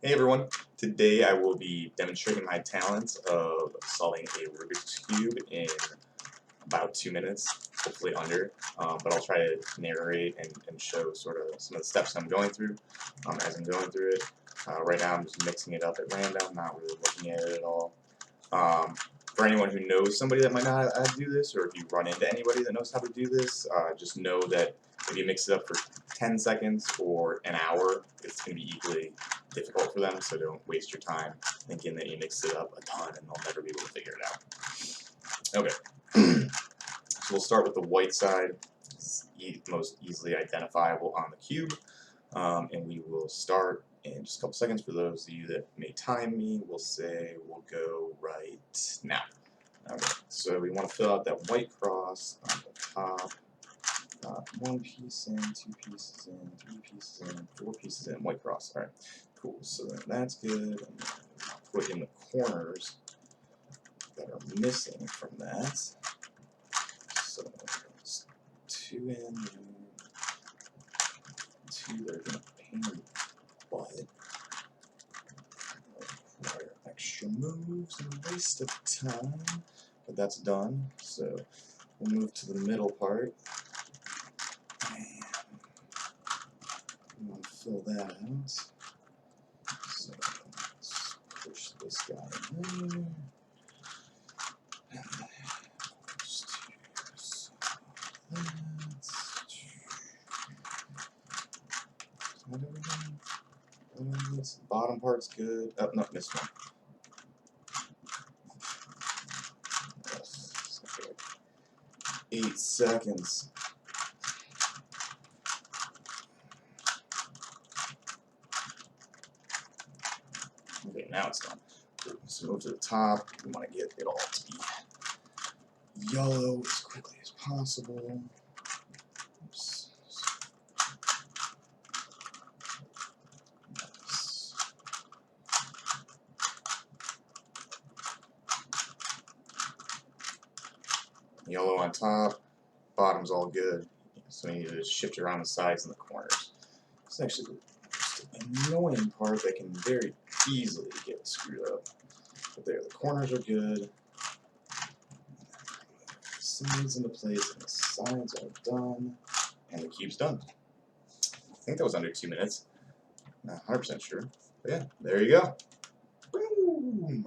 Hey everyone, today I will be demonstrating my talents of solving a Rubik's Cube in about 2 minutes, hopefully under, but I'll try to narrate and show sort of some of the steps I'm going through as I'm going through it. Right now I'm just mixing it up at random, not really looking at it at all. For anyone who knows somebody that might not know how to do this, or if you run into anybody that knows how to do this, just know that if you mix it up for 10 seconds or an hour, it's going to be equally difficult for them, so don't waste your time thinking that you mixed it up a ton and they'll never be able to figure it out. Okay, so we'll start with the white side. It's most easily identifiable on the cube, and we will start in just a couple seconds. For those of you that may time me, we'll say we'll go right now. Okay, so we want to fill out that white cross on the top. 1 piece in, 2 pieces in, 3 pieces in, 4 pieces in, white cross. Alright, cool. So then that's good. And then put in the corners that are missing from that. So there's 2 in, 2 that are going to pain in the butt. Require extra moves and a waste of time. But that's done. So we'll move to the middle part. We want to fill that out. So let's push this guy in there. And then just use that. Is that everything? This bottom part's good. Oh, no, this one. Yes. Okay. 8 seconds. Okay, now it's done. So move to the top. We want to get it all to be yellow as quickly as possible. Oops. Nice. Yellow on top, bottom's all good. So you need to shift around the sides and the corners. It's actually an annoying part that can very easily get screwed up. But there, the corners are good. Sides into place, and the sides are done. And the cube's done. I think that was under 2 minutes. Not 100% sure. But yeah, there you go. Boom!